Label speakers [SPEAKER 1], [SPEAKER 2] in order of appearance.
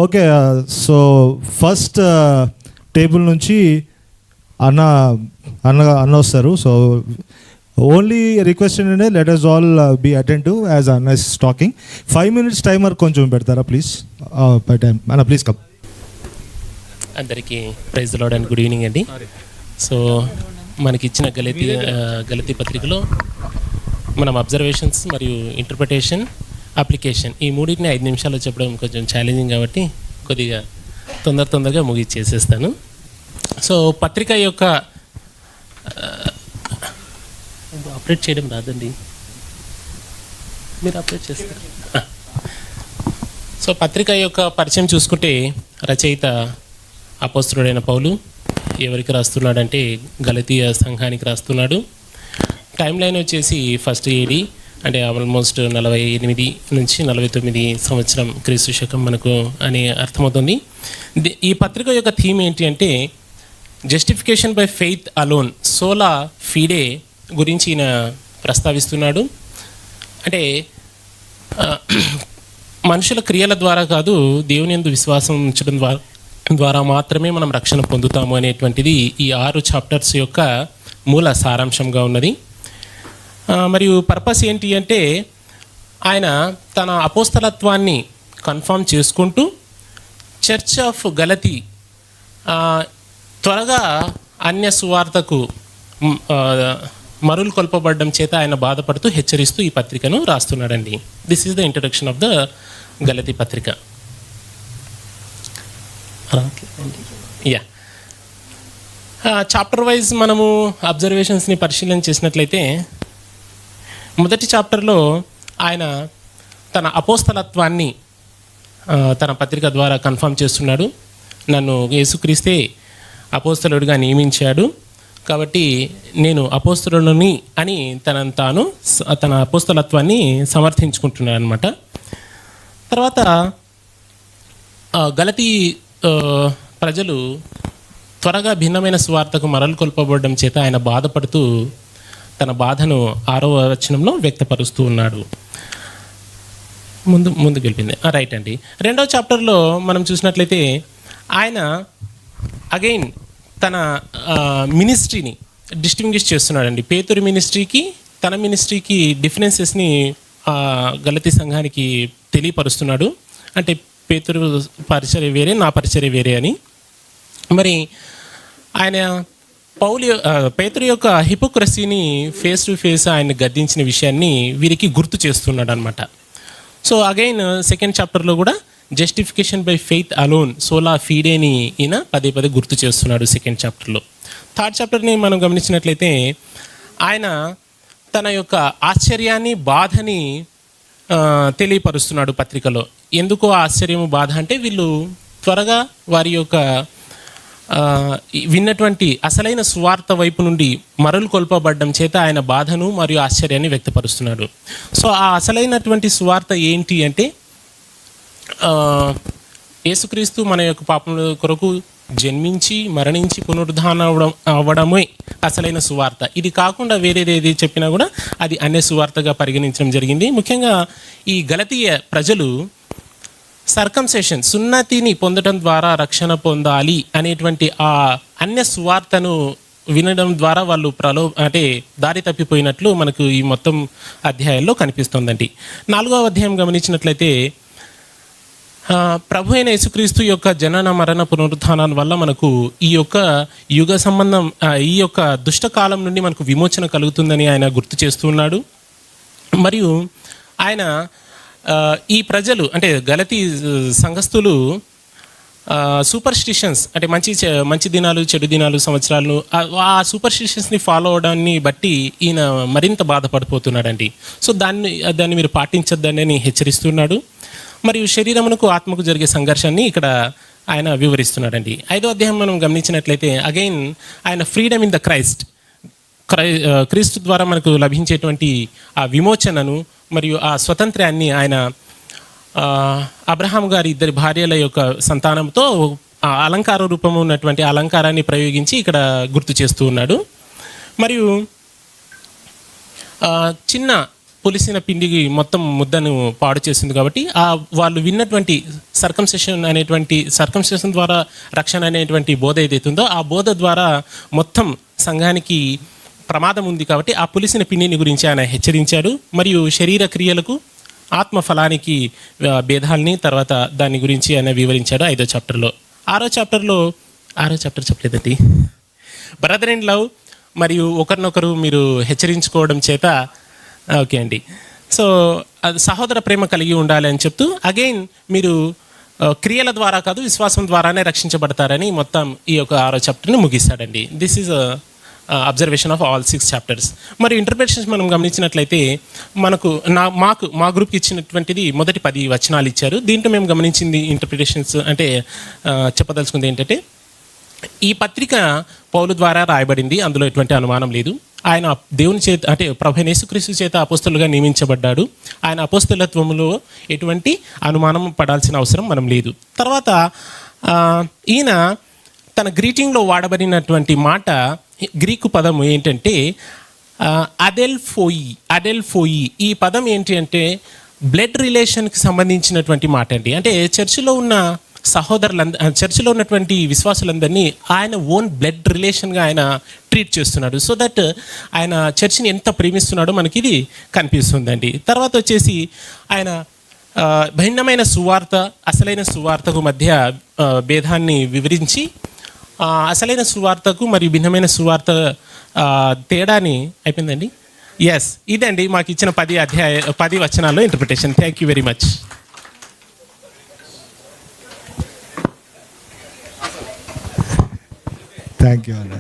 [SPEAKER 1] Okay, so first table నుంచి అన్న అన్న అన్న వస్తారు. సో ఓన్లీ రిక్వెస్ట్ ఏంటంటే let us all be attentive as అన్న ఇస్ టాకింగ్. 5 minutes టైమర్ కొంచెం పెడతారా ప్లీజ్? బై టైం అన్న ప్లీజ్ కమ్.
[SPEAKER 2] అందరికీ praise lord and good evening అండి. సో మనకి ఇచ్చిన గలతీ పత్రికలో మనం అబ్జర్వేషన్స్ మరియు ఇంటర్ప్రిటేషన్, అప్లికేషన్ ఈ మూడింటిని 5 నిమిషాల్లో చెప్పడం కొంచెం ఛాలెంజింగ్ కాబట్టి కొద్దిగా తొందరగా ముగిచ్చేసేస్తాను. సో పత్రిక యొక్క ఆపరేట్ చేయడం రాదండి, మీరు ఆపరేట్ చేస్తారు. సో పత్రిక యొక్క పరిచయం చూసుకుంటే రచయిత అపోస్తలుడైన పౌలు ఎవరికి రాస్తున్నాడంటే గలతీయ సంఘానికి రాస్తున్నాడు. టైం లైన్ వచ్చేసి ఫస్ట్ ఏడి అంటే ఆల్మోస్ట్ 48 నుంచి 49 సంవత్సరం క్రీస్తు శకం మనకు అని అర్థమవుతుంది. ఈ పత్రిక యొక్క థీమ్ ఏంటి అంటే జస్టిఫికేషన్ బై ఫెయిత్ అలోన్, సోలా ఫీడే గురించి ఈయన ప్రస్తావిస్తున్నాడు. అంటే మనుషుల క్రియల ద్వారా కాదు, దేవుని యందు విశ్వాసం ఉంచడం ద్వారా మాత్రమే మనం రక్షణ పొందుతాము అనేటువంటిది ఈ 6 చాప్టర్స్ యొక్క మూల సారాంశంగా ఉన్నది. మరియు పర్పస్ ఏంటి అంటే ఆయన తన అపోస్తలత్వాన్ని కన్ఫర్మ్ చేసుకుంటూ చర్చ్ ఆఫ్ గలతీ త్వరగా అన్య సువార్తకు మరులు కొల్పబడడం చేత ఆయన బాధపడుతూ హెచ్చరిస్తూ ఈ పత్రికను రాస్తున్నాడండి. This is the introduction of the గలతీ పత్రిక. యా, చాప్టర్ వైజ్ మనము అబ్జర్వేషన్స్ని పరిశీలన చేసినట్లయితే మొదటి చాప్టర్లో ఆయన తన అపోస్తలత్వాన్ని తన పత్రిక ద్వారా కన్ఫర్మ్ చేస్తున్నాడు. నన్ను యేసుక్రీస్తే అపోస్తలుడిగా నియమించాడు కాబట్టి నేను అపోస్తలుని అని తన అపోస్తలత్వాన్ని సమర్థించుకుంటున్నాడు అనమాట. తర్వాత గలతీ ప్రజలు త్వరగా భిన్నమైన స్వార్థకు మరలు కొల్పబడడం చేత ఆయన బాధపడుతూ తన బాధను 6వ వచనంలో వ్యక్తపరుస్తూ ఉన్నాడు. ముందు గెలిపింది రైట్ అండి. 2వ చాప్టర్లో మనం చూసినట్లయితే ఆయన అగైన్ తన మినిస్ట్రీని డిస్టింగ్విష్ చేస్తున్నాడండి. పేతురు మినిస్ట్రీకి తన మినిస్ట్రీకి డిఫరెన్సెస్ని గలతీ సంఘానికి తెలియపరుస్తున్నాడు. అంటే పేతురు పరిచర్య వేరే, నా పరిచర్య వేరే అని. మరి ఆయన పేతురు యొక్క హిపోక్రసీని ఫేస్ టు ఫేస్ ఆయన గద్దించిన విషయాన్ని వీరికి గుర్తు చేస్తున్నాడు అనమాట. సో అగైన్ 2nd చాప్టర్లో కూడా జస్టిఫికేషన్ బై ఫెయిత్ అలోన్, సోలా ఫీడేని ఈయన పదే గుర్తు చేస్తున్నాడు 2nd చాప్టర్లో. 3rd చాప్టర్ని మనం గమనించినట్లయితే ఆయన తన యొక్క ఆశ్చర్యాన్ని, బాధని తెలియపరుస్తున్నాడు పత్రికలో. ఎందుకు ఆశ్చర్యము, బాధ అంటే వీళ్ళు త్వరగా వారి యొక్క విన్నటువంటి అసలైన సువార్త వైపు నుండి మరలు కొల్పబడ్డం చేత ఆయన బాధను మరియు ఆశ్చర్యాన్ని వ్యక్తపరుస్తున్నాడు. సో ఆ అసలైనటువంటి సువార్త ఏంటి అంటే యేసుక్రీస్తు మన యొక్క పాపముల కొరకు జన్మించి మరణించి పునరుద్ధానం అవ్వడమే అసలైన సువార్త. ఇది కాకుండా వేరేది చెప్పినా కూడా అది అన్య సువార్తగా పరిగణించడం జరిగింది. ముఖ్యంగా ఈ గలతీయ ప్రజలు సర్కంసెషన్, సున్నతిని పొందడం ద్వారా రక్షణ పొందాలి అనేటువంటి ఆ అన్య సువార్తను వినడం ద్వారా వాళ్ళు దారి తప్పిపోయినట్లు మనకు ఈ మొత్తం అధ్యాయంలో కనిపిస్తుందండి. 4వ అధ్యాయం గమనించినట్లయితే ప్రభు అయిన యేసుక్రీస్తు యొక్క జనన, మరణ, పునరుత్థానాల వల్ల మనకు ఈ యొక్క యుగ సంబంధం, ఈ యొక్క దుష్టకాలం నుండి మనకు విమోచన కలుగుతుందని ఆయన గుర్తు చేస్తున్నాడు. మరియు ఆయన ఈ ప్రజలు అంటే గలతీ సంఘస్థులు సూపర్స్టిషన్స్ అంటే మంచి దినాలు, చెడు దినాలు, సంవత్సరాలను ఆ సూపర్స్టిషన్స్ని ఫాలో అవడాన్ని బట్టి ఈయన మరింత బాధపడిపోతున్నాడండి. సో దాన్ని మీరు పాటించద్దని హెచ్చరిస్తున్నాడు. మరియు శరీరమునకు, ఆత్మకు జరిగే సంఘర్షాన్ని ఇక్కడ ఆయన వివరిస్తున్నాడండి. 5వ అధ్యాయం మనం గమనించినట్లయితే అగైన్ ఆయన ఫ్రీడమ్ ఇన్ ద క్రీస్తు ద్వారా మనకు లభించేటువంటి ఆ విమోచనను మరియు ఆ స్వతంత్రాన్ని ఆయన అబ్రహాం గారి 2 భార్యల యొక్క సంతానంతో అలంకార రూపంలో ఉన్నటువంటి అలంకారాన్ని ప్రయోగించి ఇక్కడ గుర్తు చేస్తూ ఉన్నాడు. మరియు చిన్న పులిసిన పిండికి మొత్తం ముద్దను పాడు చేస్తుంది కాబట్టి ఆ వాళ్ళు విన్నటువంటి సర్కంసెషన్ ద్వారా రక్షణ అనేటువంటి బోధ ఏదైతుందో ఆ బోధ ద్వారా మొత్తం సంఘానికి ప్రమాదం ఉంది కాబట్టి ఆ పులిసిన పిండిని గురించి ఆయన హెచ్చరించాడు. మరియు శరీర క్రియలకు ఆత్మ ఫలానికి భేదాలని తర్వాత దాని గురించి ఆయన వివరించాడు 5వ చాప్టర్లో. 6వ చాప్టర్ చెప్పలేదండి. బ్రదర్ ఇన్ లవ్ మరియు ఒకరినొకరు మీరు హెచ్చరించుకోవడం చేత ఓకే అండి. సో అది సహోదర ప్రేమ కలిగి ఉండాలి అని చెప్తూ అగైన్ మీరు క్రియల ద్వారా కాదు విశ్వాసం ద్వారానే రక్షించబడతారని మొత్తం ఈ యొక్క 6వ చాప్టర్ని ముగిస్తాడండి. This is observation of all 6 chapters. మరియు ఇంటర్ప్రిటేషన్స్ మనం గమనించినట్లయితే మా గ్రూప్కి ఇచ్చినటువంటిది మొదటి 10 వచనాలు ఇచ్చారు. దీంట్లో మేము గమనించింది ఇంటర్ప్రిటేషన్స్ అంటే చెప్పదలుచుకుంది ఏంటంటే ఈ పత్రిక పౌలు ద్వారా రాయబడింది, అందులో ఎటువంటి అనుమానం లేదు. ఆయన దేవుని చేత అంటే ప్రభువైన యేసుక్రీస్తు చేత అపోస్తలుగా నియమించబడ్డాడు. ఆయన అపోస్తలత్వములో ఎటువంటి అనుమానం పడాల్సిన అవసరం మనం లేదు. తర్వాత ఈయన తన గ్రీటింగ్లో వాడబడినటువంటి మాట గ్రీకు పదం ఏంటంటే అడెల్ఫోయి. ఈ పదం ఏంటి అంటే బ్లడ్ రిలేషన్కి సంబంధించినటువంటి మాట అండి. అంటే చర్చిలో ఉన్నటువంటి విశ్వాసులందరినీ ఆయన ఓన్ బ్లడ్ రిలేషన్గా ఆయన ట్రీట్ చేస్తున్నాడు. సో దట్ ఆయన చర్చిని ఎంత ప్రేమిస్తున్నాడో మనకి ఇది కనిపిస్తుందండి. తర్వాత వచ్చేసి ఆయన భిన్నమైన సువార్త అసలైన సువార్తకు మధ్య భేదాన్ని వివరించి అసలైన సువార్తకు మరియు భిన్నమైన సువార్త తేడాని అయిపోయిందండి. ఎస్, ఇదండి మాకు ఇచ్చిన 10 వచనాల్లో interpretation. Thank you very much.
[SPEAKER 1] Thank you అన్న.